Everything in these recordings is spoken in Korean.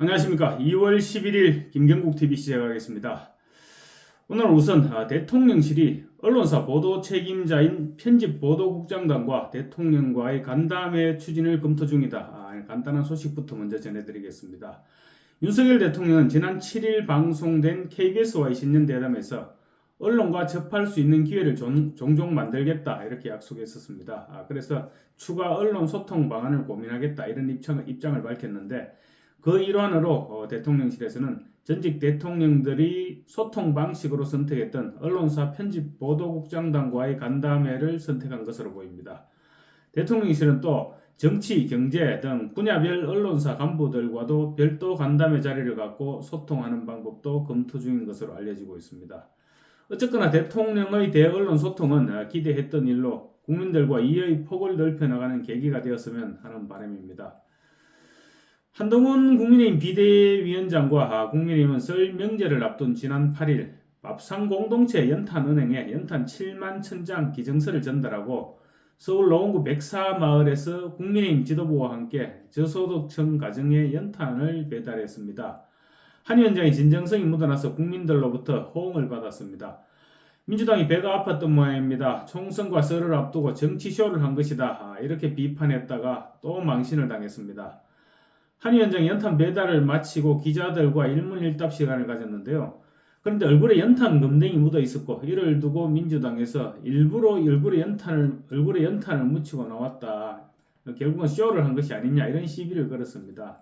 안녕하십니까. 2월 11일 김경국TV 시작하겠습니다. 오늘 우선 대통령실이 언론사 보도 책임자인 편집보도국장단과 대통령과의 간담회 추진을 검토 중이다. 간단한 소식부터 먼저 전해드리겠습니다. 윤석열 대통령은 지난 7일 방송된 KBS와의 신년대담에서 언론과 접할 수 있는 기회를 종종 만들겠다 이렇게 약속했었습니다. 그래서 추가 언론 소통 방안을 고민하겠다 이런 입장을 밝혔는데 그 일환으로 대통령실에서는 전직 대통령들이 소통 방식으로 선택했던 언론사 편집보도국장단과의 간담회를 선택한 것으로 보입니다. 대통령실은 또 정치, 경제 등 분야별 언론사 간부들과도 별도 간담회 자리를 갖고 소통하는 방법도 검토 중인 것으로 알려지고 있습니다. 어쨌거나 대통령의 대언론 소통은 기대했던 일로 국민들과 이의 폭을 넓혀나가는 계기가 되었으면 하는 바람입니다. 한동훈 국민의힘 비대위원장과 국민의힘은 설 명제를 앞둔 지난 8일 밥상공동체 연탄은행에 연탄 7만 천장 기증서를 전달하고 서울 노원구 백사마을에서 국민의힘 지도부와 함께 저소득층 가정에 연탄을 배달했습니다. 한 위원장이 진정성이 묻어나서 국민들로부터 호응을 받았습니다. 민주당이 배가 아팠던 모양입니다. 총선과 설을 앞두고 정치쇼를 한 것이다. 이렇게 비판했다가 또 망신을 당했습니다. 한 위원장이 연탄 배달을 마치고 기자들과 일문일답 시간을 가졌는데요. 그런데 얼굴에 연탄 금댕이 묻어 있었고 이를 두고 민주당에서 일부러 얼굴에 연탄을 묻히고 나왔다. 결국은 쇼를 한 것이 아니냐 이런 시비를 걸었습니다.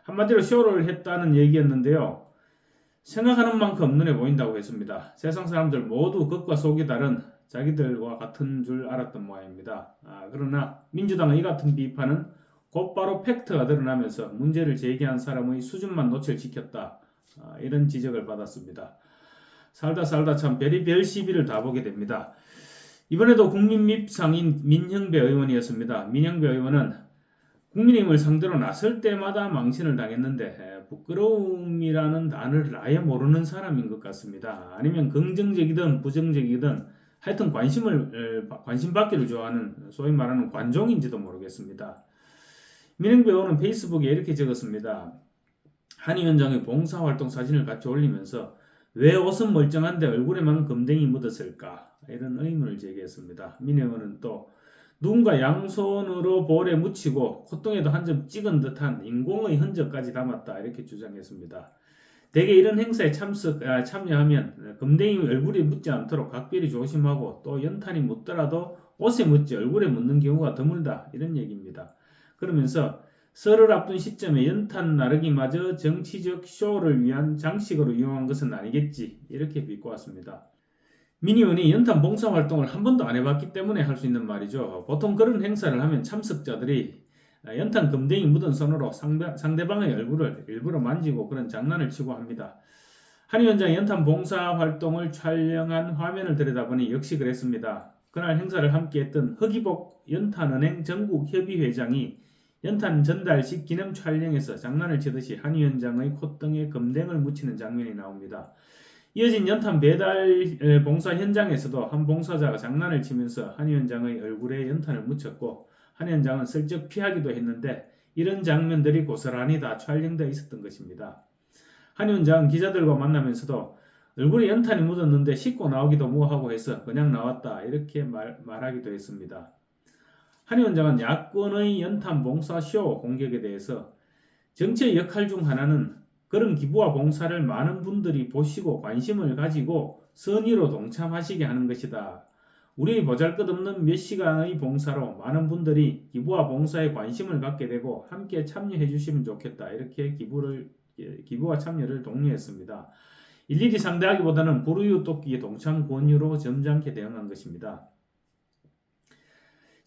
한마디로 쇼를 했다는 얘기였는데요. 생각하는 만큼 눈에 보인다고 했습니다. 세상 사람들 모두 겉과 속이 다른 자기들과 같은 줄 알았던 모양입니다. 그러나 민주당의 이 같은 비판은 곧바로 팩트가 드러나면서 문제를 제기한 사람의 수준만 노출 지켰다. 이런 지적을 받았습니다. 살다 참 별의별 시비를 다 보게 됩니다. 이번에도 국민 밉상인 민형배 의원이었습니다. 민형배 의원은 국민의힘을 상대로 나설 때마다 망신을 당했는데 부끄러움이라는 단어를 아예 모르는 사람인 것 같습니다. 아니면 긍정적이든 부정적이든 하여튼 관심 받기를 좋아하는 소위 말하는 관종인지도 모르겠습니다. 민형배 의원은 페이스북에 이렇게 적었습니다. 한 위원장의 봉사활동 사진을 같이 올리면서 왜 옷은 멀쩡한데 얼굴에만 금댕이 묻었을까? 이런 의문을 제기했습니다. 민 의원은 또 누군가 양손으로 볼에 묻히고 콧등에도 한 점 찍은 듯한 인공의 흔적까지 담았다 이렇게 주장했습니다. 대개 이런 행사에 참여하면 금댕이 얼굴에 묻지 않도록 각별히 조심하고 또 연탄이 묻더라도 옷에 묻지 얼굴에 묻는 경우가 드물다 이런 얘기입니다. 그러면서 설을 앞둔 시점에 연탄 나르기마저 정치적 쇼를 위한 장식으로 이용한 것은 아니겠지 이렇게 비꼬았습니다. 민 의원이 연탄 봉사활동을 한 번도 안 해봤기 때문에 할 수 있는 말이죠. 보통 그런 행사를 하면 참석자들이 연탄 금댕이 묻은 손으로 상대방의 얼굴을 일부러 만지고 그런 장난을 치고 합니다. 한 위원장이 연탄 봉사활동을 촬영한 화면을 들여다보니 역시 그랬습니다. 그날 행사를 함께했던 허기복 연탄은행 전국협의회장이 연탄 전달식 기념 촬영에서 장난을 치듯이 한 위원장의 콧등에 금댕을 묻히는 장면이 나옵니다. 이어진 연탄 배달 봉사 현장에서도 한 봉사자가 장난을 치면서 한 위원장의 얼굴에 연탄을 묻혔고 한 위원장은 슬쩍 피하기도 했는데 이런 장면들이 고스란히 다 촬영되어 있었던 것입니다. 한 위원장은 기자들과 만나면서도 얼굴에 연탄이 묻었는데 씻고 나오기도 뭐하고 해서 그냥 나왔다 이렇게 말하기도 했습니다. 한 위원장은 야권의 연탄 봉사 쇼 공격에 대해서 정치의 역할 중 하나는 그런 기부와 봉사를 많은 분들이 보시고 관심을 가지고 선의로 동참하시게 하는 것이다. 우리 보잘것없는 몇 시간의 봉사로 많은 분들이 기부와 봉사에 관심을 갖게 되고 함께 참여해 주시면 좋겠다. 이렇게 기부와 참여를 독려했습니다. 일일이 상대하기보다는 불우이웃 돕기의 동참 권유로 점잖게 대응한 것입니다.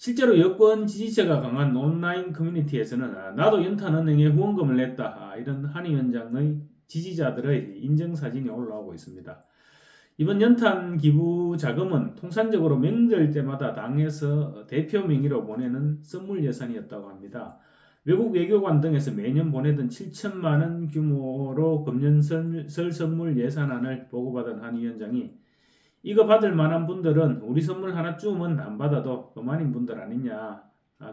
실제로 여권 지지세가 강한 온라인 커뮤니티에서는 나도 연탄은행에 후원금을 냈다 이런 한 위원장의 지지자들의 인증사진이 올라오고 있습니다. 이번 연탄 기부 자금은 통상적으로 명절 때마다 당에서 대표 명의로 보내는 선물 예산이었다고 합니다. 외국 외교관 등에서 매년 보내던 7천만 원 규모로 금년 설 선물 예산안을 보고받은 한 위원장이 이거 받을 만한 분들은 우리 선물 하나쯤은 안 받아도 그만인 분들 아니냐.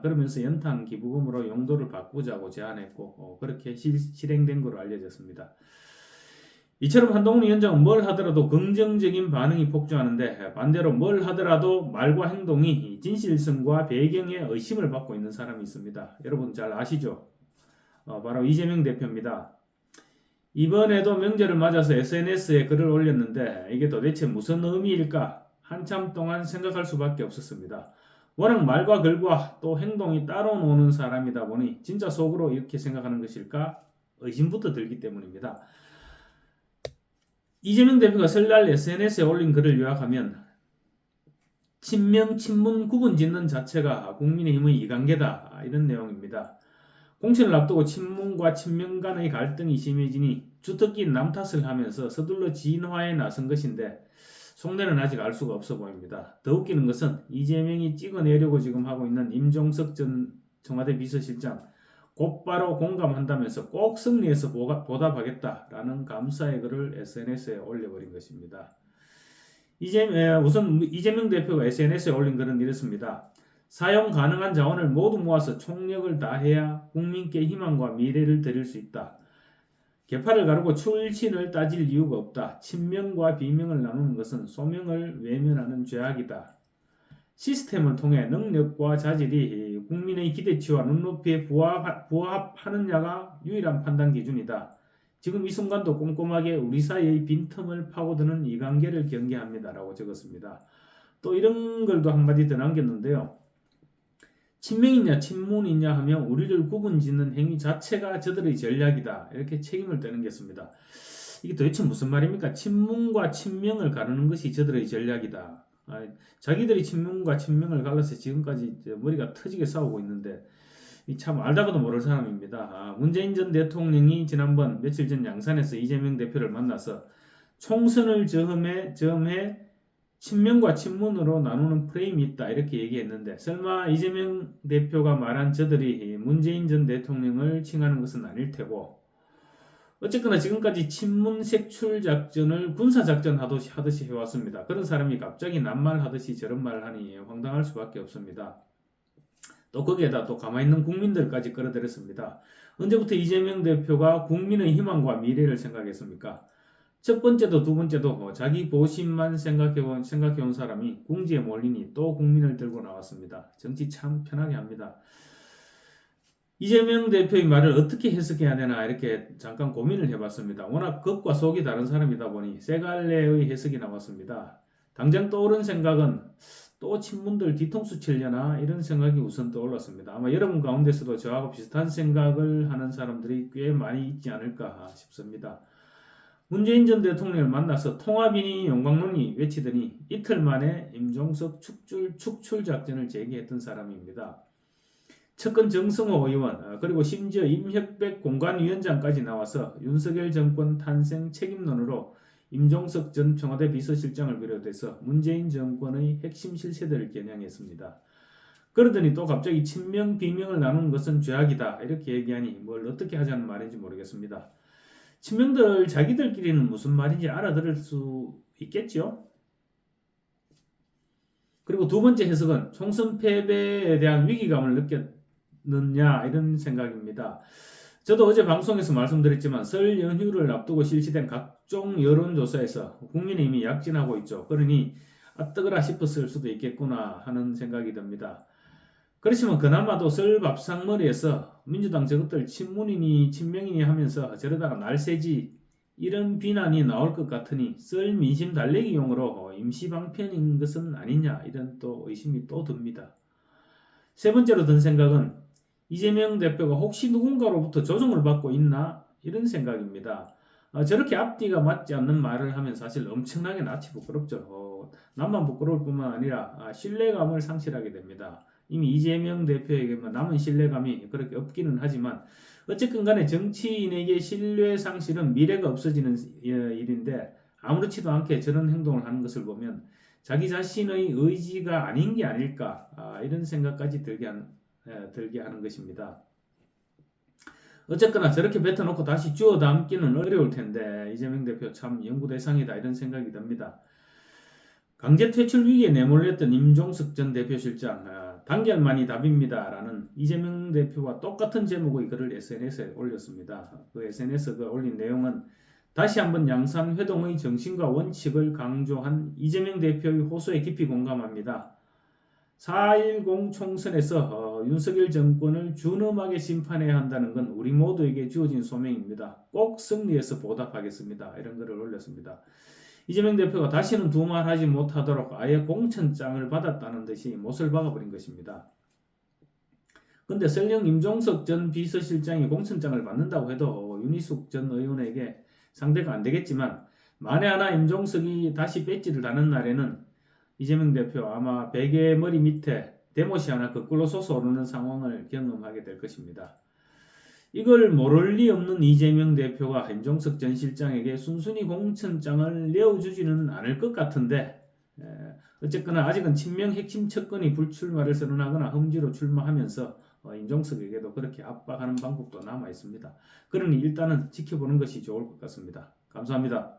그러면서 연탄 기부금으로 용도를 바꾸자고 제안했고 그렇게 실행된 것으로 알려졌습니다. 이처럼 한동훈 위원장은 뭘 하더라도 긍정적인 반응이 폭주하는데 반대로 뭘 하더라도 말과 행동이 진실성과 배경에 의심을 받고 있는 사람이 있습니다. 여러분 잘 아시죠? 바로 이재명 대표입니다. 이번에도 명절을 맞아서 SNS에 글을 올렸는데 이게 도대체 무슨 의미일까? 한참 동안 생각할 수밖에 없었습니다. 워낙 말과 글과 또 행동이 따로 노는 사람이다 보니 진짜 속으로 이렇게 생각하는 것일까? 의심부터 들기 때문입니다. 이재명 대표가 설날 SNS에 올린 글을 요약하면 친명, 친문 구분 짓는 자체가 국민의힘의 이관계다 이런 내용입니다. 공천을 앞두고 친문과 친명 간의 갈등이 심해지니 주특기 남 탓을 하면서 서둘러 진화에 나선 것인데 속내는 아직 알 수가 없어 보입니다. 더 웃기는 것은 이재명이 찍어내려고 지금 하고 있는 임종석 전 청와대 비서실장 곧바로 공감한다면서 꼭 승리해서 보답하겠다라는 감사의 글을 SNS에 올려버린 것입니다. 우선 이재명 대표가 SNS에 올린 글은 이렇습니다. 사용 가능한 자원을 모두 모아서 총력을 다해야 국민께 희망과 미래를 드릴 수 있다. 계파를 가르고 출신을 따질 이유가 없다. 친명과 비명을 나누는 것은 소명을 외면하는 죄악이다. 시스템을 통해 능력과 자질이 국민의 기대치와 눈높이에 부합하느냐가 유일한 판단 기준이다. 지금 이 순간도 꼼꼼하게 우리 사이의 빈틈을 파고드는 이관계를 경계합니다. 라고 적었습니다. 또 이런 글도 한마디 더 남겼는데요. 친명이냐 친문이냐 하며 우리를 구분짓는 행위 자체가 저들의 전략이다. 이렇게 책임을 떠넘겼습니다. 이게 도대체 무슨 말입니까? 친문과 친명을 가르는 것이 저들의 전략이다. 자기들이 친문과 친명을 갈라서 지금까지 머리가 터지게 싸우고 있는데 참 알다가도 모를 사람입니다. 문재인 전 대통령이 지난번 며칠 전 양산에서 이재명 대표를 만나서 총선을 저음해 친명과 친문으로 나누는 프레임이 있다 이렇게 얘기했는데 설마 이재명 대표가 말한 저들이 문재인 전 대통령을 칭하는 것은 아닐 테고 어쨌거나 지금까지 친문 색출 작전을 군사작전 하듯이 해왔습니다. 그런 사람이 갑자기 낱말하듯이 저런 말을 하니 황당할 수밖에 없습니다. 또 거기에다 또 가만히 있는 국민들까지 끌어들였습니다. 언제부터 이재명 대표가 국민의 희망과 미래를 생각했습니까? 첫 번째도 두 번째도 자기 보신만 생각해온 사람이 궁지에 몰리니 또 국민을 들고 나왔습니다. 정치 참 편하게 합니다. 이재명 대표의 말을 어떻게 해석해야 되나 이렇게 잠깐 고민을 해봤습니다. 워낙 겉과 속이 다른 사람이다 보니 세 갈래의 해석이 나왔습니다. 당장 떠오른 생각은 또 친문들 뒤통수 칠려나 이런 생각이 우선 떠올랐습니다. 아마 여러분 가운데서도 저하고 비슷한 생각을 하는 사람들이 꽤 많이 있지 않을까 싶습니다. 문재인 전 대통령을 만나서 통합이니 용광론이 외치더니 이틀 만에 임종석 축출 작전을 제기했던 사람입니다. 측근 정성호 의원 그리고 심지어 임혁백 공관위원장까지 나와서 윤석열 정권 탄생 책임론으로 임종석 전 청와대 비서실장을 비롯해서 문재인 정권의 핵심 실세들을 겨냥했습니다. 그러더니 또 갑자기 친명 비명을 나누는 것은 죄악이다 이렇게 얘기하니 뭘 어떻게 하자는 말인지 모르겠습니다. 친명들 자기들끼리는 무슨 말인지 알아들을 수 있겠죠? 그리고 두 번째 해석은 총선 패배에 대한 위기감을 느꼈느냐 이런 생각입니다. 저도 어제 방송에서 말씀드렸지만 설 연휴를 앞두고 실시된 각종 여론조사에서 국민의힘이 약진하고 있죠. 그러니 뜨거라 싶었을 수도 있겠구나 하는 생각이 듭니다. 그렇지만 그나마도 설 밥상머리에서 민주당 저것들 친문이니 친명이니 하면서 저러다가 날새지 이런 비난이 나올 것 같으니 설 민심 달래기용으로 임시방편인 것은 아니냐 이런 또 의심이 또 듭니다. 세 번째로 든 생각은 이재명 대표가 혹시 누군가로부터 조종을 받고 있나 이런 생각입니다. 저렇게 앞뒤가 맞지 않는 말을 하면 사실 엄청나게 낯이 부끄럽죠. 남만 부끄러울 뿐만 아니라 신뢰감을 상실하게 됩니다. 이미 이재명 대표에게 남은 신뢰감이 그렇게 없기는 하지만 어쨌든 간에 정치인에게 신뢰 상실은 미래가 없어지는 일인데 아무렇지도 않게 저런 행동을 하는 것을 보면 자기 자신의 의지가 아닌 게 아닐까 이런 생각까지 들게 하는 것입니다. 어쨌거나 저렇게 뱉어놓고 다시 주워 담기는 어려울 텐데 이재명 대표 참 연구 대상이다 이런 생각이 듭니다. 강제 퇴출 위기에 내몰렸던 임종석 전 대표실장 단결만이 답입니다라는 이재명 대표와 똑같은 제목의 글을 SNS에 올렸습니다. 그 SNS 그 올린 내용은 다시 한번 양산 회동의 정신과 원칙을 강조한 이재명 대표의 호소에 깊이 공감합니다. 4.10 총선에서 윤석열 정권을 준엄하게 심판해야 한다는 건 우리 모두에게 주어진 소명입니다. 꼭 승리해서 보답하겠습니다. 이런 글을 올렸습니다. 이재명 대표가 다시는 두말하지 못하도록 아예 공천장을 받았다는 듯이 못을 박아버린 것입니다. 근데 설령 임종석 전 비서실장이 공천장을 받는다고 해도 윤희숙 전 의원에게 상대가 안 되겠지만 만에 하나 임종석이 다시 배지를 다는 날에는 이재명 대표 아마 베개 머리 밑에 대못이 하나 거꾸로 솟아오르는 상황을 경험하게 될 것입니다. 이걸 모를 리 없는 이재명 대표가 임종석 전 실장에게 순순히 공천장을 내어주지는 않을 것 같은데 어쨌거나 아직은 친명 핵심 측근이 불출마를 선언하거나 험지로 출마하면서 임종석에게도 그렇게 압박하는 방법도 남아 있습니다. 그러니 일단은 지켜보는 것이 좋을 것 같습니다. 감사합니다.